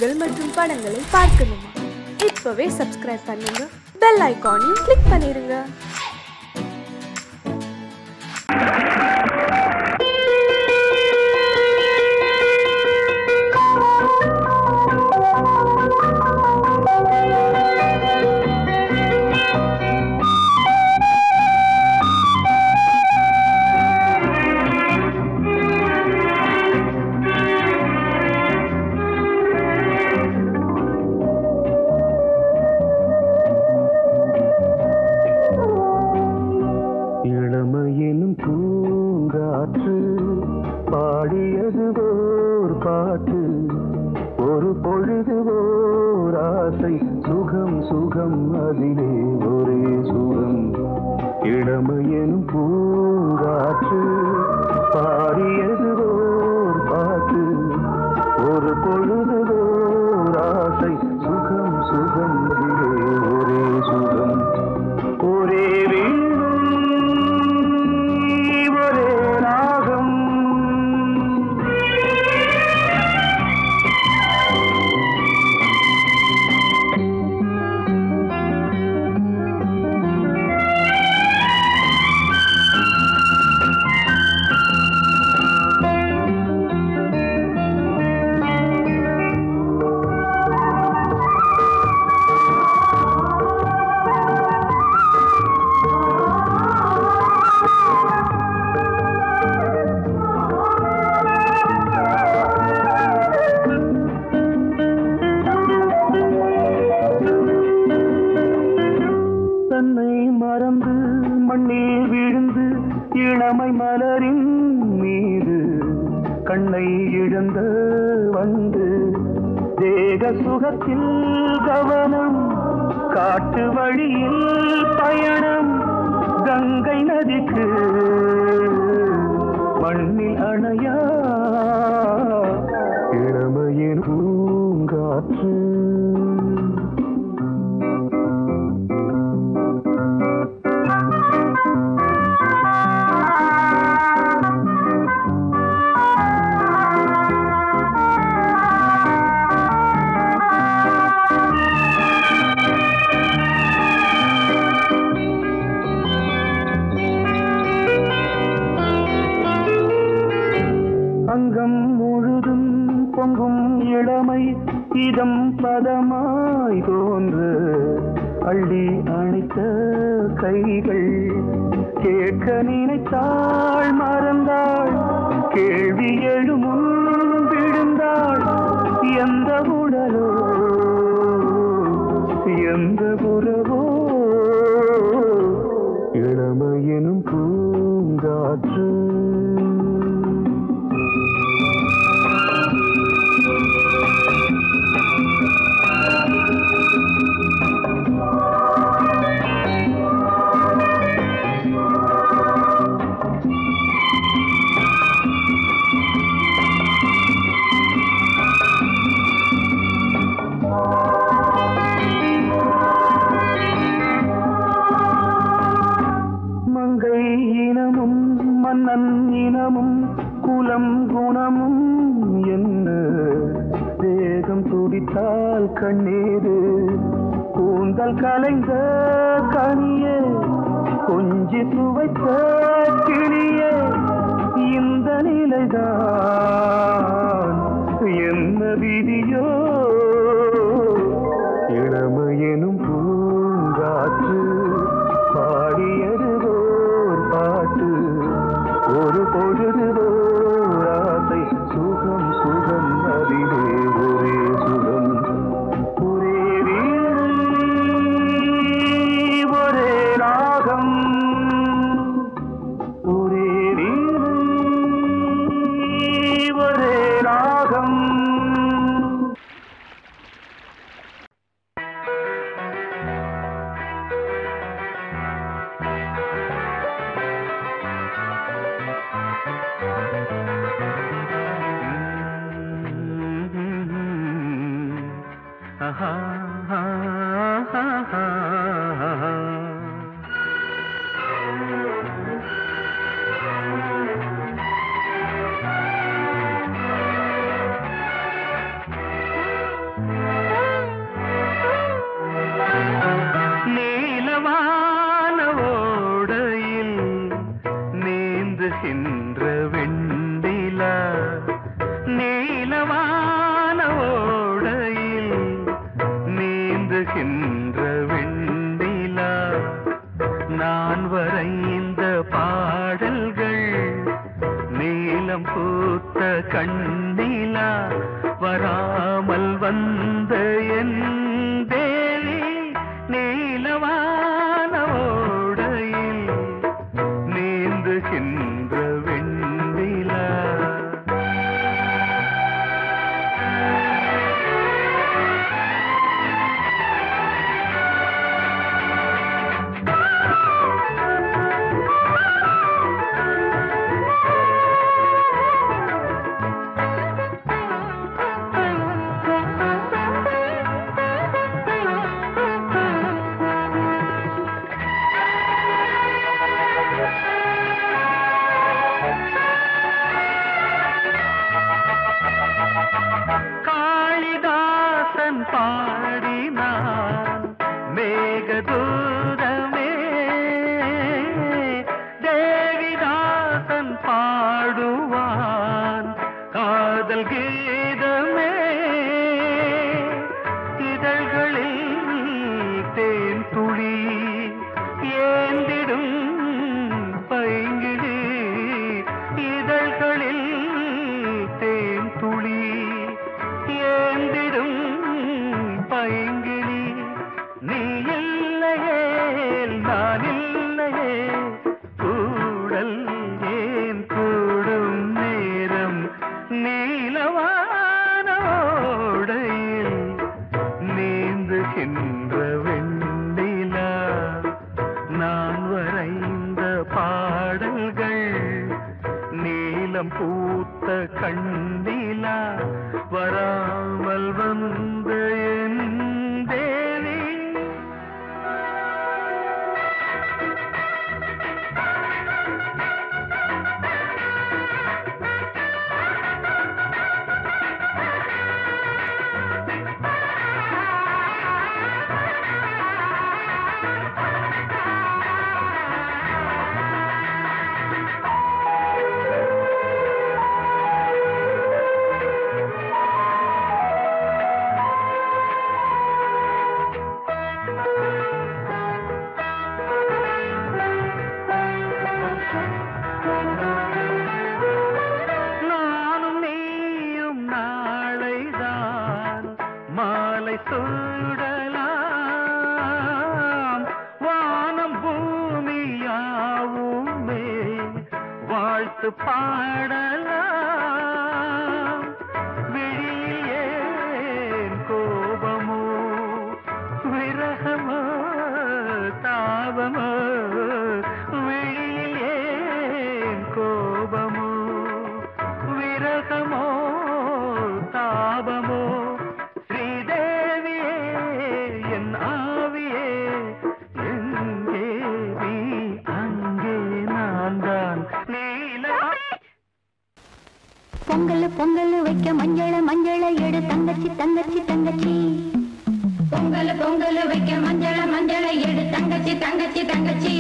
நிகழ்ச்சிகள் மற்றும் படங்களை பார்க்கணுமா? இப்பவே சப்ஸ்கிரைப் பண்ணுங்க, பெல் ஐகானையும் கிளிக் பண்ணிருங்க. வந்த என் தேவி நீலவான ஓடையில் நீந்துகின்ற வெண்ணிலா. காளிதாசன் பாடினான் மேகதூதமே, தேவிதாசன் பாடுவான் காதல் கீதமே. இதழ்களில் தேன் துளி ஏந்திடும் பைங்கிழி, இதழ்களில் தேன் துளி ஏந்திடும் பைங்கிழி. நீ இல்லையே நான் இல்லையே கூடல் ஏன் கூடும் நேரம் நீலவானோடையில் நீந்துகின்ற வெண்ணிலா. நான் வரைந்த பாடல்கள் நீலம் பூத்த கண்ணிலா, வராமல் வந்த என் தேவி. நானும் நீயும் நாளைதான் மாலை சூடலாம். வானம் பூமியாவுமே வாழ்த்து பாடலாம். விழியில் ஏன் கோபமோ விரகமோ தாபமோ, விழியில் ஏன் கோபமோ விரகமோ தாபமோ. ஸ்ரீதேவியே என் ஆவியே எங்கே நீ அங்கே நான் தான் நீல. பொங்கல் பொங்கல் வைக்க மஞ்சள மஞ்சள எடு தங்கச்சி தங்கச்சி தங்கச்சி. பொங்கல் பொங்கல் வைக்க மஞ்சள மஞ்சள எடு தங்கச்சி தங்கச்சி தங்கச்சி.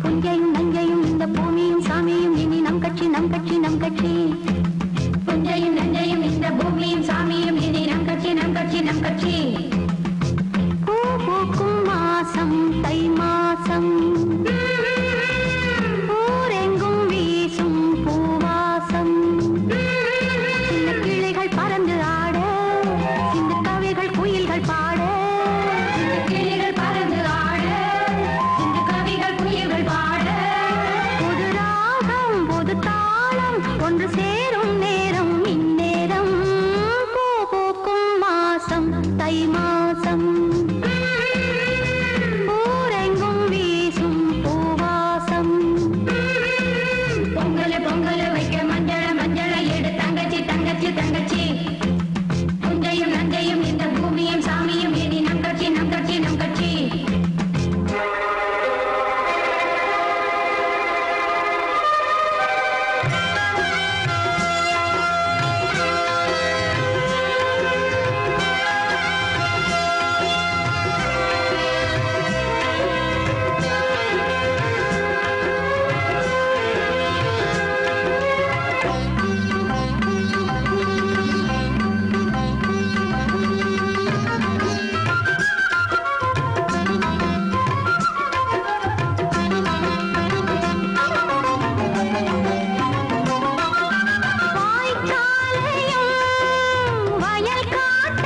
புஞ்சையும் நஞ்சையும் இந்த பூமியும் சாமியும் இனி நம் கட்சி நம் கட்சி நம் கட்சி. புஞ்சையும் நஞ்சையும் இந்த பூமியும் சாமியும் இனி நம் கட்சி நம் கட்சி நம் கட்சி. பூ பூக்கும் மாசம் தை மாசம், ஊரெங்கும் வீசும் பூவாசம். சின்ன கிளைகள் பறந்து ஆட, சின்ன கவிகள் குயில்கள் பாட. சின்ன கிளைகள் பறந்து ஆட, சின்ன கவிகள் குயில்கள் பாட. புது ராகம் புது தாளம் ஒன்று சேரும் நேரம் இந்நேரம். பூ பூக்கும் மாசம் தை மாசம், ஊரெங்கும் வீசும் பூவாசம். பொங்கல் பொங்கல் வைக்க மஞ்சள மஞ்சள எடு தங்கச்சி தங்கச்சி தங்கச்சி. புஞ்சையும் நஞ்சையும் இந்த பூமியும் சாமியும் இனி நம் கட்சி நம் கட்சி நம் கட்சி. வாய்க்காலையும் வயல் காட்டையும்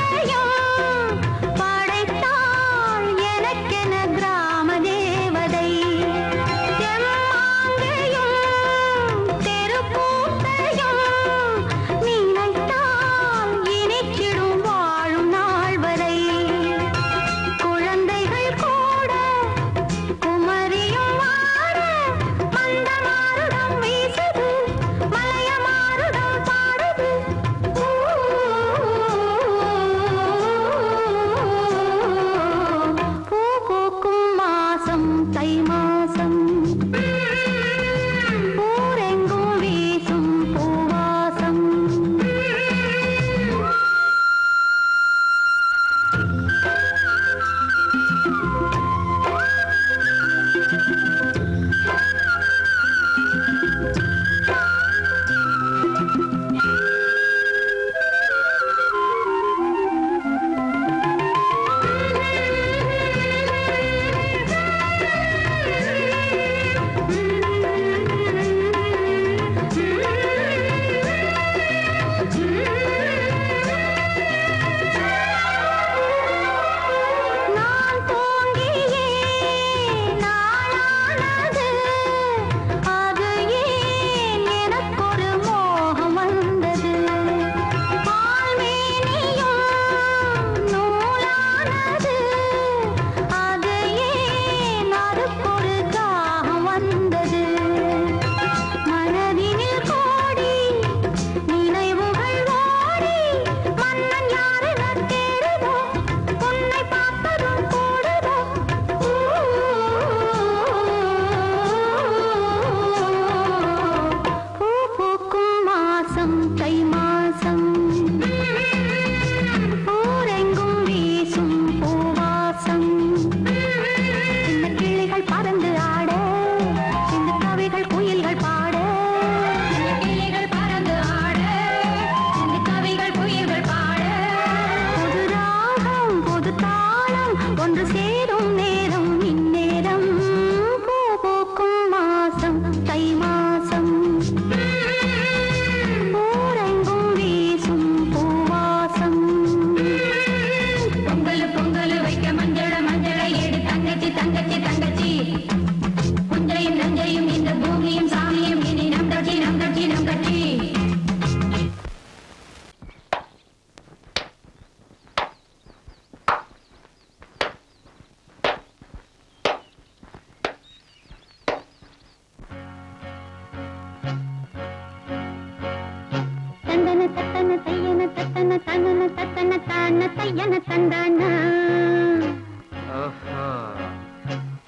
தனத்தான தையன தந்தானா.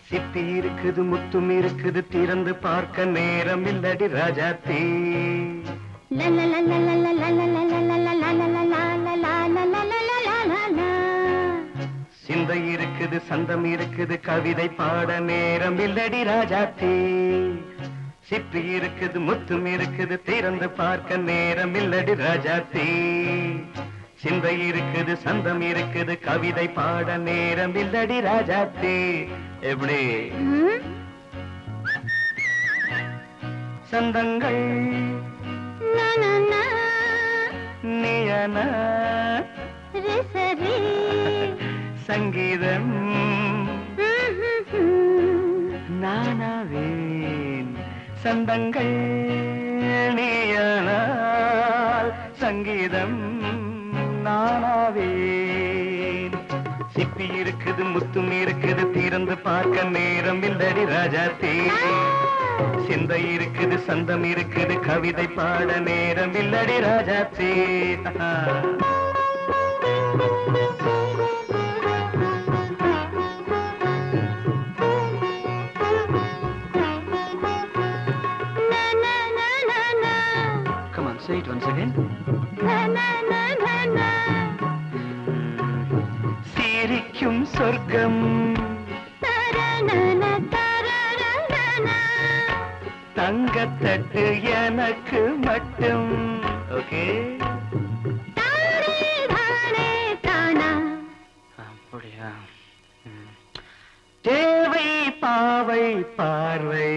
சிப்பி இருக்குது முத்தும் இருக்குது திறந்து பார்க்க நேரம் இல்லடி ராஜாத்தி. சிந்தை இருக்குது சந்தம் இருக்குது கவிதை பாட நேரம் இல்லடி ராஜாத்தி. சிப்பி இருக்குது முத்தும் இருக்குது திறந்து பார்க்க நேரம் இல்லடி ராஜாத்தி. சிந்தை இருக்குது சந்தம் இருக்குது கவிதை பாட நேரம் இல்லடி ராஜாத்தி. எப்படி சந்தங்கள் நீயன சங்கீதம் நானாவேன். சந்தங்கள் நீயானால் சங்கீதம் நானாவேன். சிப்பி இருக்குது முத்தும் இருக்குது திறந்து பார்க்க நேரம் இல்லடி ராஜாத்தி. சிந்தை இருக்குது சந்தம் இருக்குது கவிதை பாட நேரம் இல்லடி Rajathi. Come on, say it once again. சிரிக்கும் சொர்க்கம் தங்கத்தட்டு எனக்கு மட்டும். ஓகே அப்படியா? தேவை பாவை பார்வை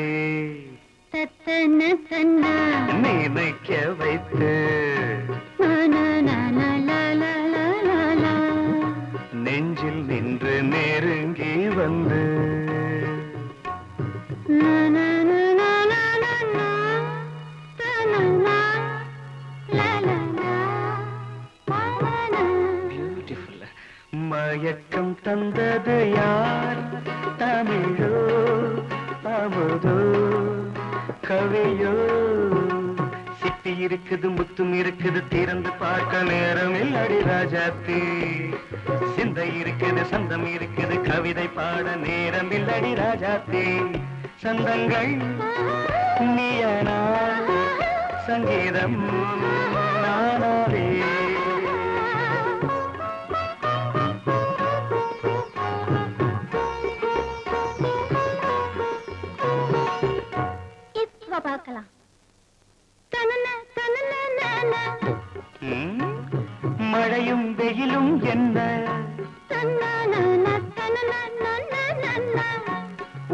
நினைக்க வைத்து நெஞ்சில் நின்று நெருங்கி வந்து மயக்கம் தந்தது யார்? தமிழோ அமுதோ கவியோ? சிப்பி இருக்குது முத்தும் இருக்குது திறந்து பார்க்க நேரம் இல்லடி ராஜாத்தி. சிந்தை இருக்குது சந்தம் இருக்குது கவிதை பாட நேரம் இல்லடி ராஜாத்தி. சந்தங்கள் நீயனா சங்கீதம் நானாவே. பார்க்கலாம். மழையும் வெயிலும் என்ன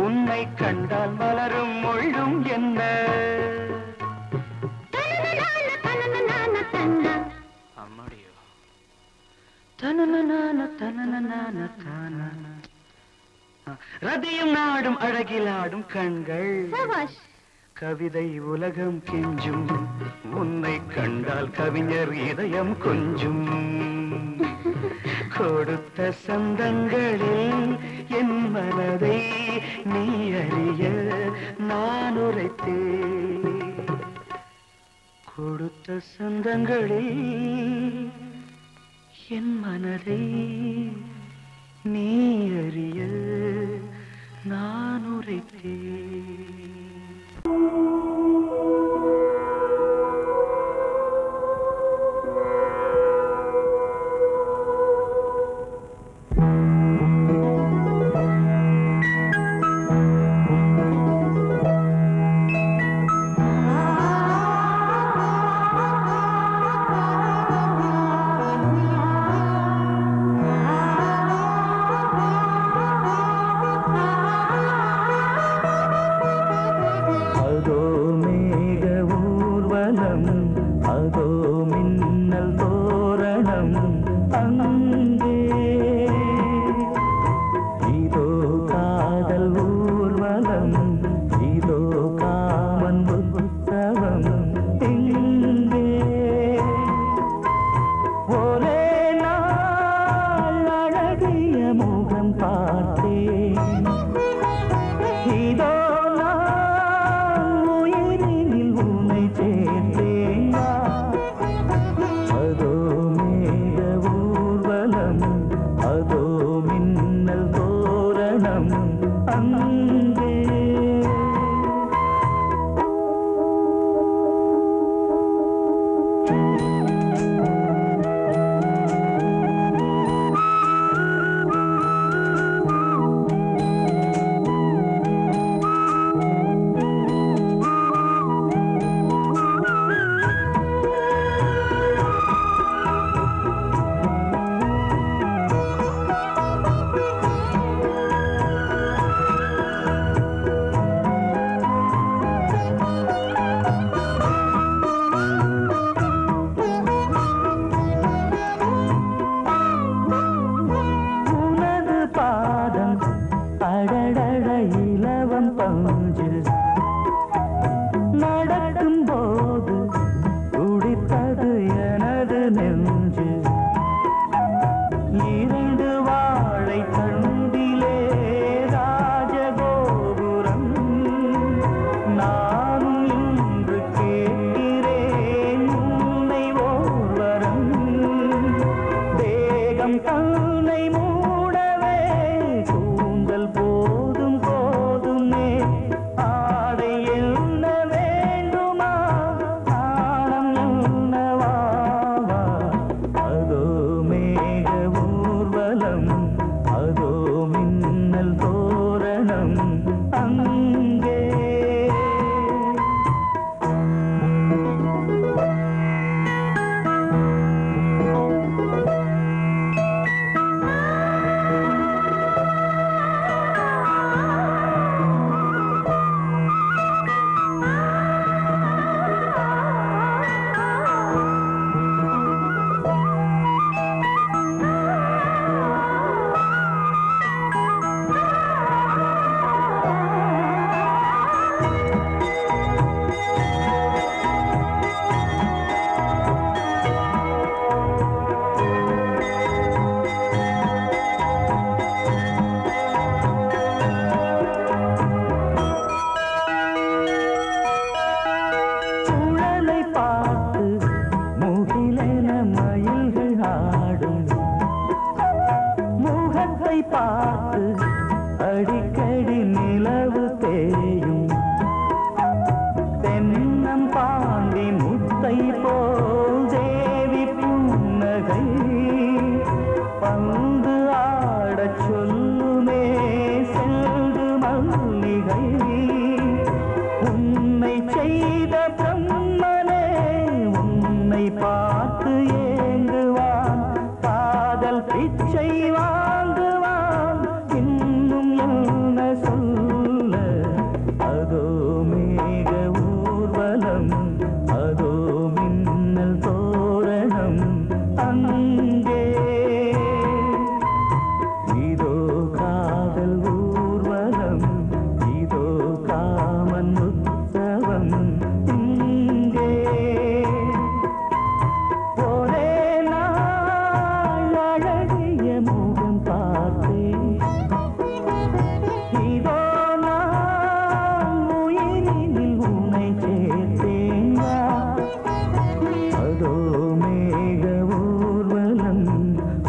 உன்னை கண்டால் மலரும் மொழியும் என்ன? அம்மாடியோ ரதியும் நாடும் அழகிலாடும் கண்கள் கவிதை உலகம் கெஞ்சும். உன்னை கண்டால் கவிஞர் இதயம் கொஞ்சும். கொடுத்த சந்தங்களில் என் மனதை நீ அறிய நான் உரைத்தேன். கொடுத்த சந்தங்களில் என் மனதை நீ அறிய நான் உரைத்தேன். அதோ கைகள் கண்ணை மூடவே கூந்தல் போதும் போதுமே ஆடை என்ன வேண்டுமா ஆடம் என்னவா அதோ மேக ஊர்வலம் அதோ மின்னல் தோரணம் அங்கே பார்த்து அடிக்கடி நிலவு தேயும் தென்னம் பாண்டி முத்தை போல் தேவி புன்னகை பந்து ஆடச் சொல்லுமே செல்து மல்லிகை உன்னை செய்த பிரம்மனே உன்னை பார்த்து ஏங்குவான் காதல் பிச்சை வாங்குவான் இன்னும் என்ன சொல்ல அதோ மேக ஊர்வலம் அதோ மின்னல் தோரணம் அங்கே இதோ காதல் ஊர்வலம் இதோ காமன் உற்சவம் இங்கே ஒரே நாள் அழகிய முகம் பார்த்தேன் இதோ நான் உயிரினில் உன்னை சேர்த்தேன் அதோ மேக ஊர்வலம்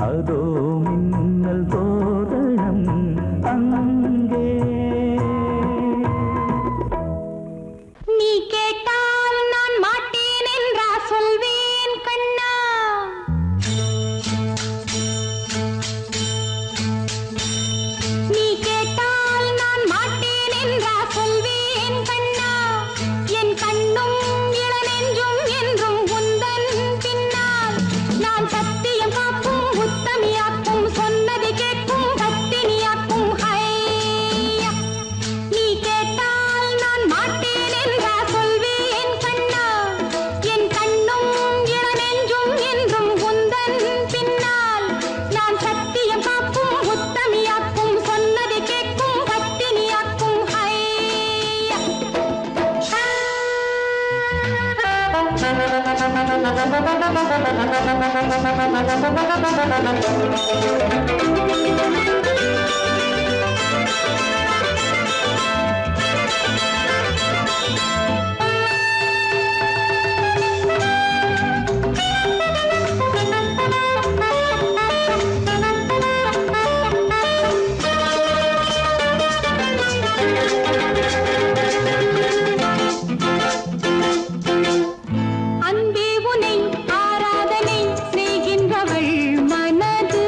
அதோ மின்னல் தோரணம் அங்கே நீ கேட்டால் நான் மாட்டேன் என்றா சொல்வேன் கண்ணா நீ கேட்டால் நான் மாட்டேன் என்றா சொல்வேன் கண்ணா என் கண்ணும் இளநெஞ்சும் என்றும் உந்தன் பின்னால் நான் சத்தியம் காக்கும் உத்தமியாக்கும் சொன்னதை கேட்கும் பத்தினியாக்கும் ஹையா நீ கேட்டால் நான் மாட்டேன் என்றா சொல்வேன் கண்ணா என் கண்ணும் இளநெஞ்சும் என்றும் உந்தன் பின்னால் நான் சத்தியம் காக்கும் உத்தமியாக்கும் சொன்னதை கேட்கும் பத்தினியாக்கும் ஹையா அன்பே உனை ஆராதனை செய்கின்றவள் மனது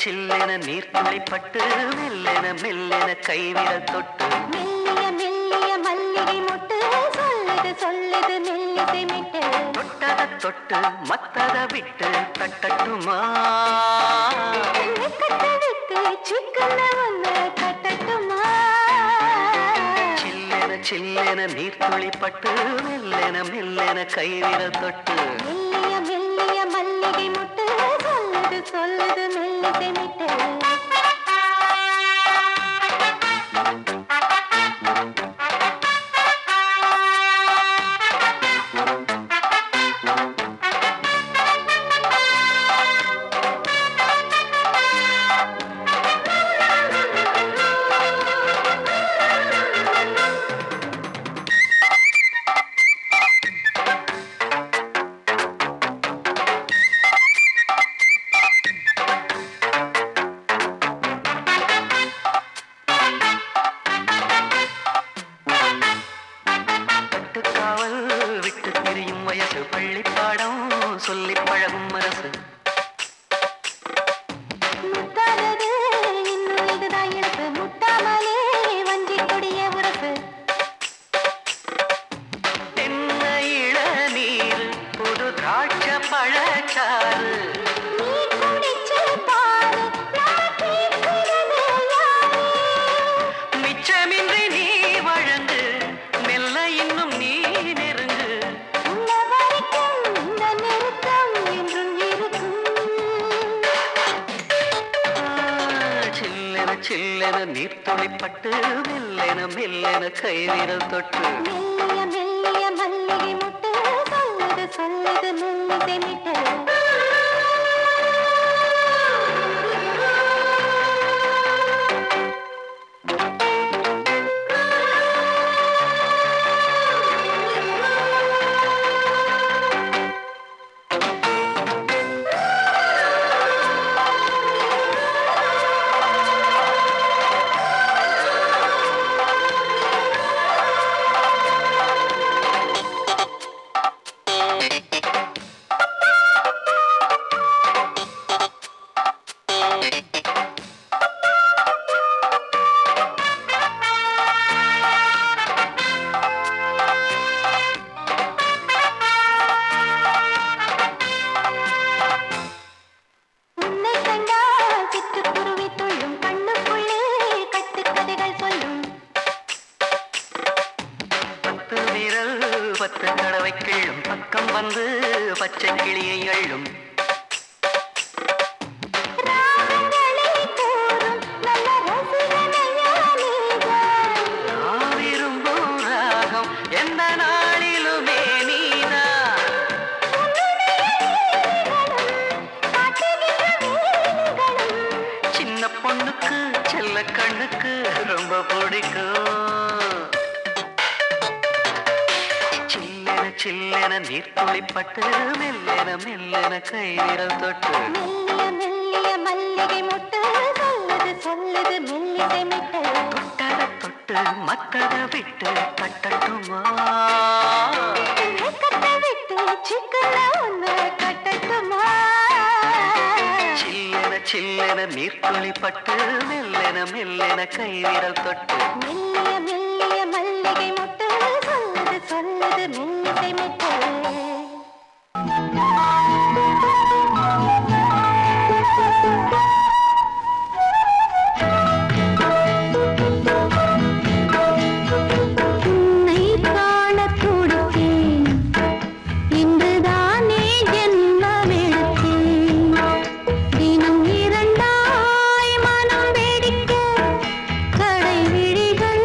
சில்லென நீர்த்துளி பட்டு மெல்லென மெல்லென கைவிரல் தொட்டு மெல்லிய மெல்லிய மல்லிகை மொட்டு சொல்லுது சொல்லுது மெல்லிசை மிட்டு தொட்டத தொட்டு மத்தத விட்டு தட்டட்டுமா வெக்கத்தை விட்டு சிக்கன ஒன்று கட்டட்டுமா சில்லென சில்லென நீர்த்துளி பட்டு மெல்லென மெல்லென கைவிரல் தொட்டு மெல்லிய மெல்லிய மல்லிகை மொட்டு சொல்லுது சொல்லுது மெல்லிசை மிட்டு நீர்த்துளிப்பட்டு மெல்லென மெல்லென கைவிரல் தொட்டு மெல்லிய மெல்லிய மல்லிகை மொட்டு சொல்லுது சொல்லுது மெல்லிசை மிட்டு நீர்த்துளிப்பட்டு மெல்லென மெல்லென கைவிரல் தொட்டு மெல்லிய மெல்லிய மல்லிகை மொட்டு சொல்லுது சொல்லுது மெல்லிசை மிட்டு தொட்டத தொட்டு மத்தத விட்டு தட்டட்டுமா வெக்கத்தை விட்டு சிக்கன ஒன்று கட்டட்டுமா சில்லென சில்லென நீர்த்துளிப்பட்டு மெல்லென மெல்லென கைவிரல் தொட்டு மெல்லிய மெல்லிய மல்லிகை மொட்டு சொல்லுது சொல்லுது மெல்லிசை மிட்டு கடை விழிகள்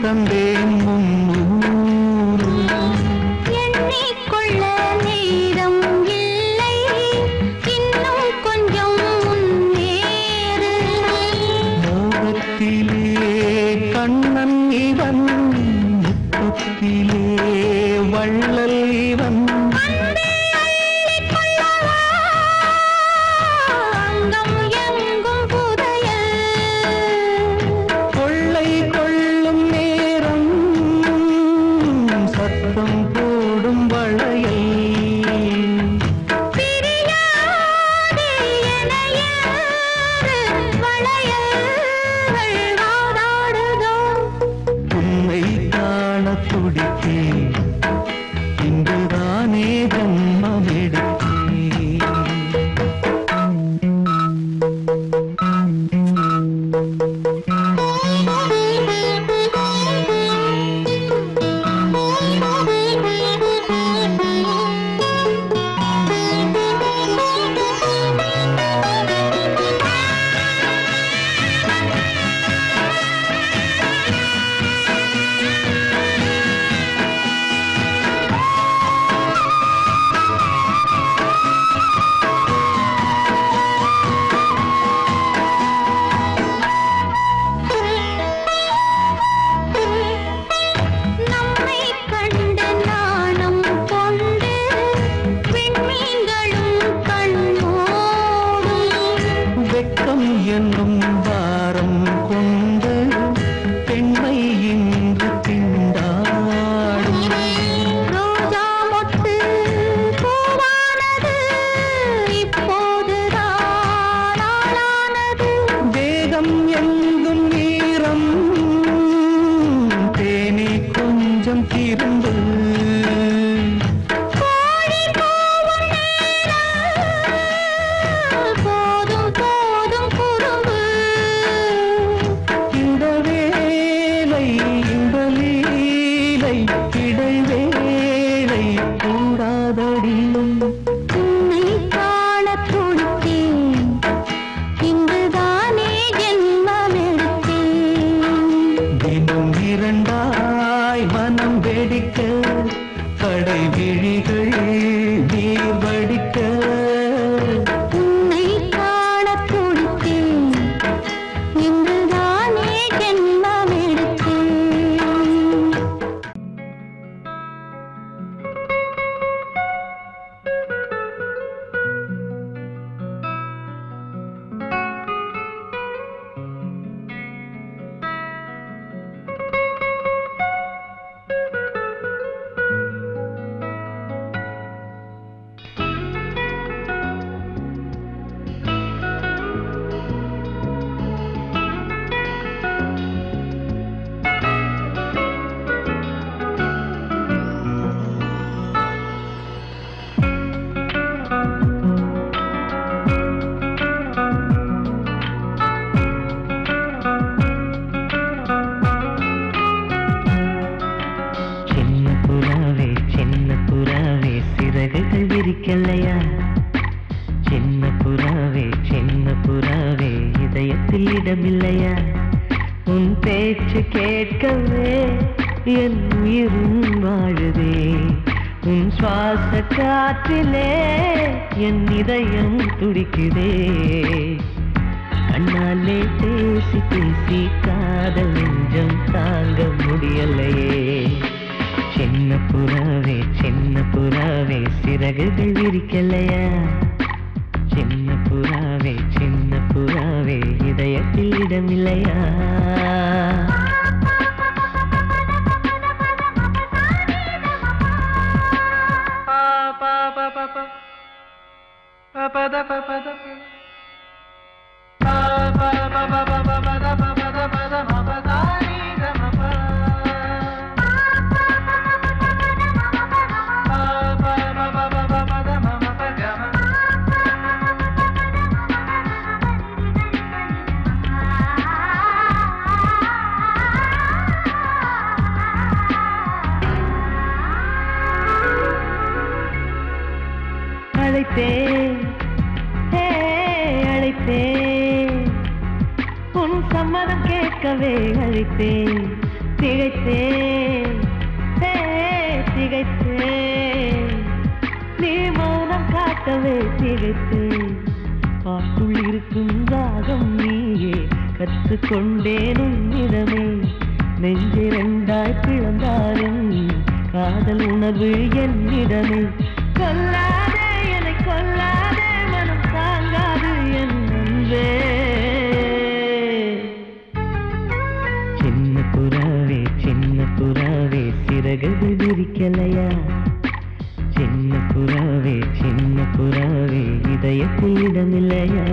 தந்தேன் முன்னூறு. எண்ணிக்கொள்ள நேரம் இல்லை, இன்னும் கொஞ்சம் முன்னேறு. மோகத்திலே கண்ணன் இவன், முத்தத்திலே வள்ளல் இவன். அழைத்தேன் உன் சம்மதம் கேட்கவே அழைத்தேன் திகைத்தேன் திகைத்தேன் நீ மௌனம் காட்டவே திகைத்தேன் பாட்டுள் இருக்கும் ராகம் நீயே கற்றுக்கொண்டேன் உன்னிடமே நெஞ்சிரண்டாய் பிளந்தாலும் காதல் உணர்வு என்னிடமே கொல்லாதே என்னை கொல்லாதே மனம் தாங்காது என் அன்பே சின்ன புறாவே சிறகுகள் விரிக்கலையா சின்ன புறாவே இதயத்தில் இடமில்லையா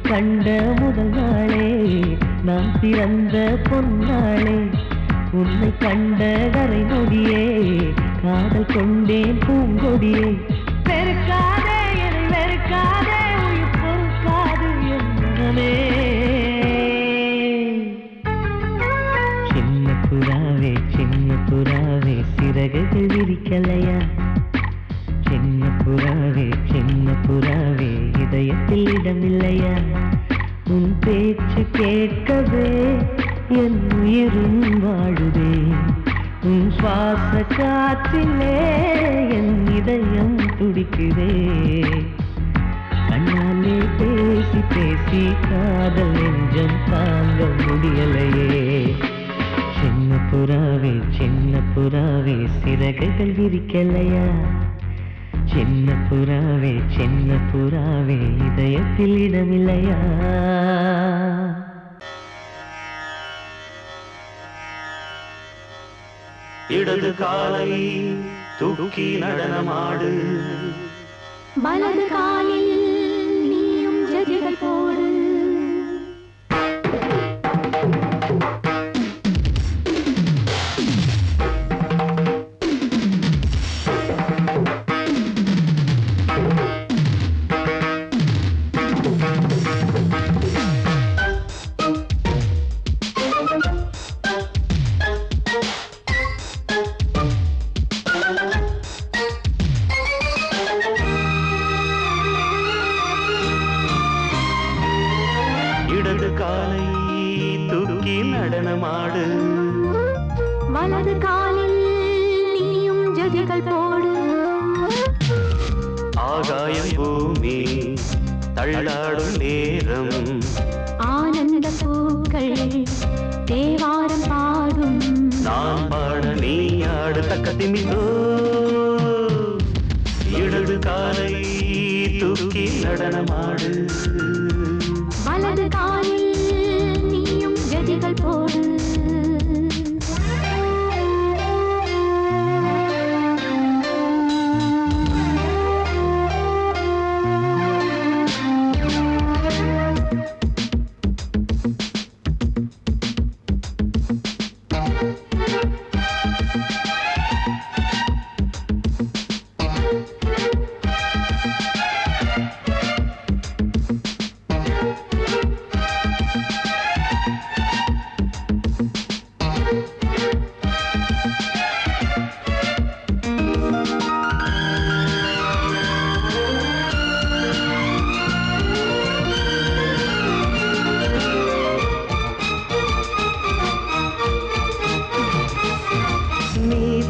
கண்ட முதல் நாளே நான் பிறந்த பொன்னாளே உன்னை கண்ட கரை நொடியே காதல் கொண்டேன் பூங்கொடியே வெறுக்காதே என்னை வெறுக்காதே உயிர் பொறுக்காது என் மனமே சின்ன புறாவே சிறகுகள் விரிக்கலையா சின்ன புறாவே இதயத்தில் இடமில்லையா உன் பேச்சு கேட்கவே என் உயிரும் வாழுதே உன் சுவாச காற்றிலே என் இதயம் துடிக்குதே கண்ணாலே பேசி பேசி காதல் நெஞ்சம் தாங்க முடியலையே சின்ன புறாவே சிறகுகள் விரிக்கலையா சின்ன புறாவே இதயத்தில் இடமில்லையா இடது காலை தூக்கி நடனமாடு வலது காலில் நீயும் ஜதிகள் போடு இடது காலை தூக்கி நடனமாடு வலது காலில் நீயும் ஜதிகள் போடு ஆகாயம் பூமி தள்ளாடும் நேரம் ஆனந்த பூக்கள் தேவாரம் பாடும் நான் பாட நீ ஆடு தக்கத்திமிதோ இடது காலை தூக்கி நடனமாடு வலது காலில் நீயும் ஜதிகள் போடு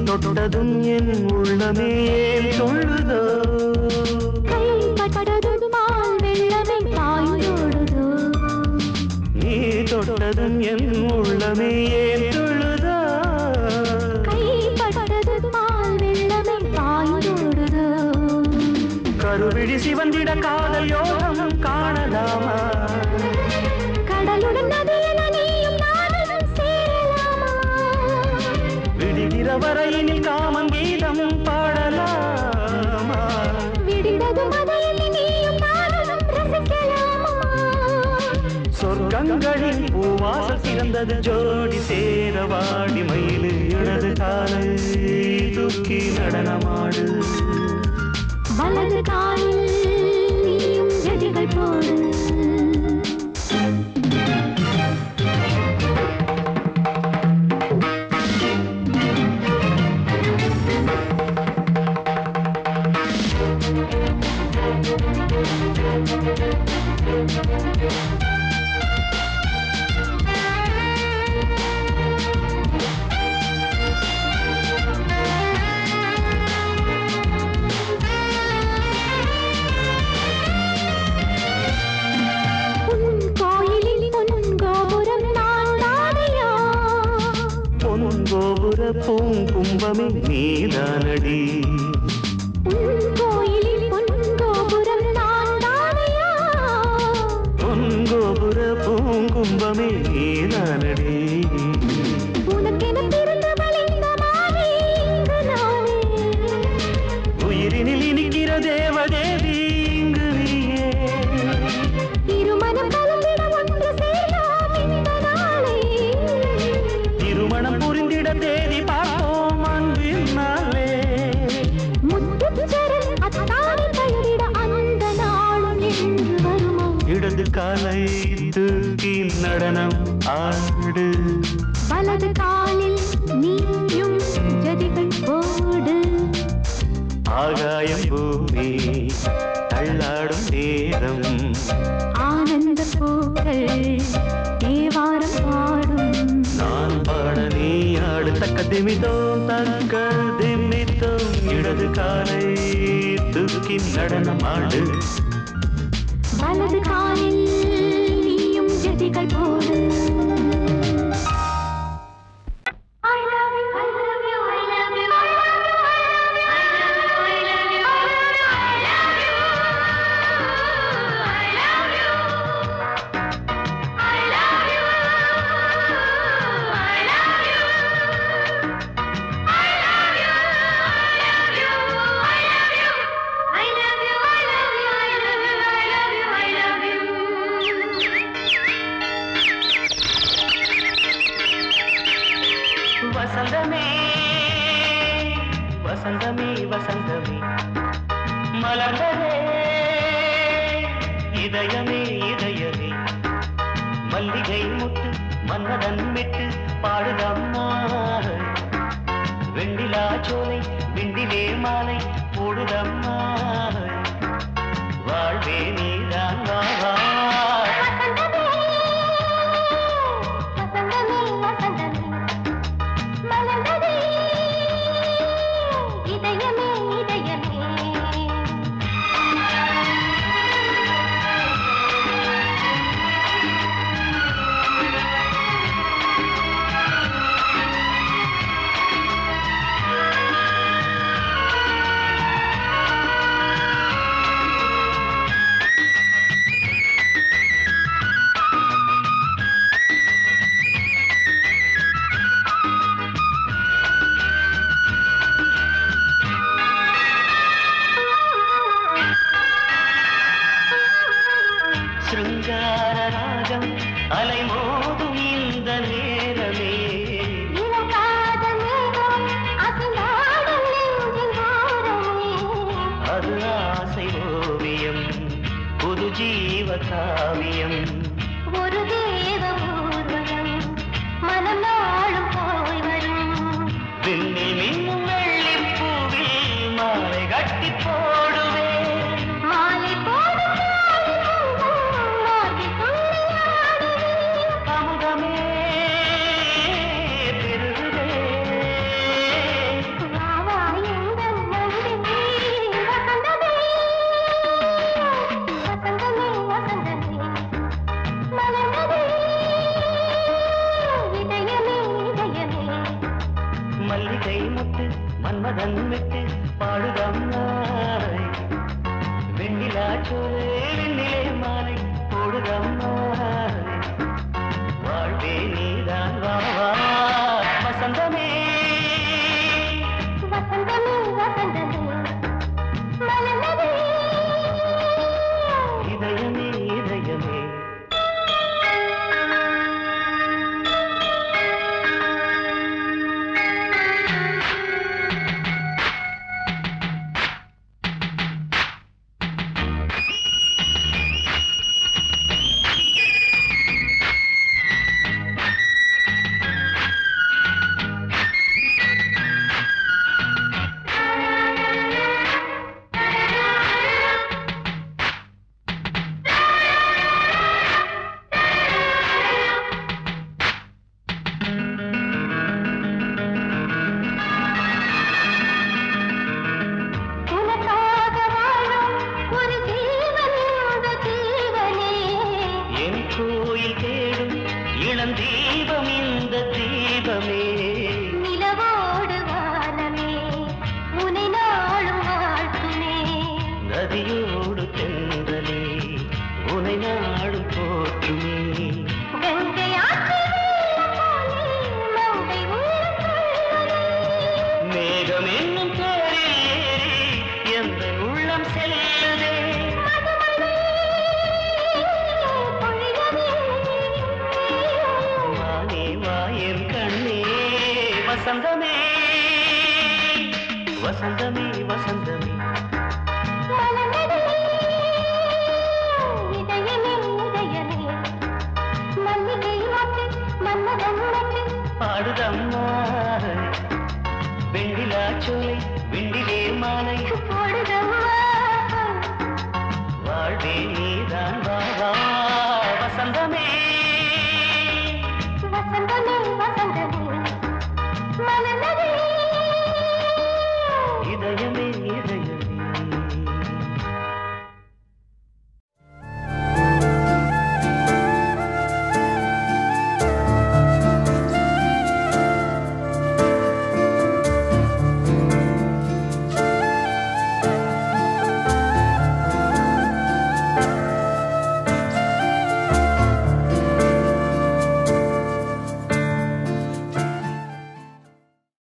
தொட்டதும் என் உள்ளமே தொழுதோ கைப்பட்டதும் மால் வெள்ளமே பாயோடுதோ நீ தொட்டதும் என் உள்ளமே தொழுதோ கைப்பட்டதும் மால் வெள்ளமே பாயோடுதோ கருவிழி சிவந்திட காதல் யோகம் காணலாமா கடலுடன் நதியில் நீயும் நானும் சேரலாமா விடுகிற வரையினில் காமன் கீதம் பாடலாமா விடிந்தது மதையில் நீயும் நானும் ரசிக்கலாமா சொர்க்கங்களின் பூவாசல் சிறந்தது ஜோடி சேர வாடி மயிலு இடது காலை தூக்கி நடனமாடு வலது காலில் நீயும் ஜதிகள் போடு பூங்கும்பமே நீதானடி கோயிலில் பொன்கோபுரம் நான்தானையா பொன்கோபுர பூங்கும்பமே நீதானடி உனக்கென பிறந்தவள் இந்த மாலை இங்கு நானே உயிரினில் இனிக்கிற தேவதேவி இங்கு நீயே திருமணம் கலந்திட ஒன்று சேரலாம் இந்த நாளை திருமணம் புரிந்திட தேதி பார்ப்போம் அன்பினாலே முத்துச்சரன் அத்தானி பெயரிட அந்த நாளும் என்று வருமோ இடது காலை தூக்கி நடனம் ஆடு வலது காலில் நீயும் ஜதிகள் போடு ஆகாயம் பூமி தள்ளாடும் நேரம் ஆனந்த பூக்கள் தேவாரம் பாடும் நான் பாட நீ ஆடு தக்க திமித்தோம் தக்க திமித்தோம் இடது காலை தூக்கி நடனம் ஆடு வலது காலில் நீயும் ஜதிகள் போடு வசந்தமே வசந்தமே வசந்தமே மலர்ந்ததே இதயமே இதயமே மல்லிகை முட்டு மன்னதன் விட்டு பாடுதம்மா வெண்ணிலா சோலை விண்டிலே மாலை போடுதம்மா வாழ்வே நீதான் வா வா அலைமோதும் இந்த நேரமே அது ஆசை ஓவியம் புது ஜீவ காவியம் ஒரு தேவ ஊர்வலம் மனம் நாளும் போய் வரும் விண்ணில் மின்னும் வெள்ளிப்பூவில் மாலை கட்டி போடுவேன் மாலை போடும் அமுதமே பெருகுதே மல்லிகை முட்டு மன்மதன் விட்டு பாடுதம் நாய் வசந்தமே பாடுதம்மா வெண்ணிலா சோலை வெண்ணிலே மாலை வாழ்வே நீ